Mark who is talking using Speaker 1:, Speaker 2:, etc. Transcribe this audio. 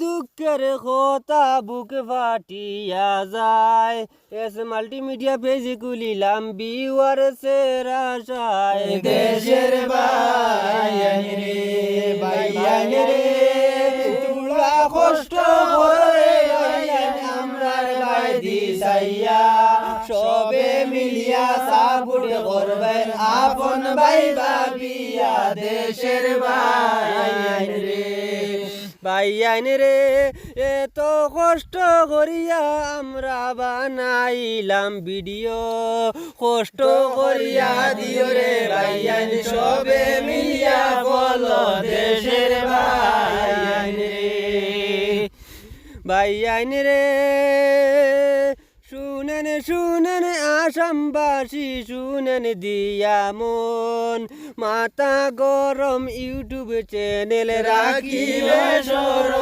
Speaker 1: দুঃখের কথা বুক ফাটিয়া যায়। এস মাল্টিমিডিয়া পেজ খুলিলাম বিওয়ার সেরাশায়।
Speaker 2: দেশের বাইয়ানি রে বাইয়ানি রে তোমরা কষ্ট করে আমরার বাই দিছাইয়া সবে মিলিয়া সাপুট করবেন আপন ভাই ভাবিয়া। দেশের বাইয়ানি রে
Speaker 1: ভাইয়াইন রে এত কষ্ট করিয়া আমরা বানাইলাম ভিডিও, কষ্ট
Speaker 2: করিয়া দিও রে ভাইয়ান সবে মিলিয়া বলো দেশের ভাইয়ান রে।
Speaker 1: ভাইয়াইন রে শুনেন শুনেন আসামবাসী শুনেন দিয়া মন, মাথা গরম ইউটিউব চ্যানেল রাখিবে স্মরণ।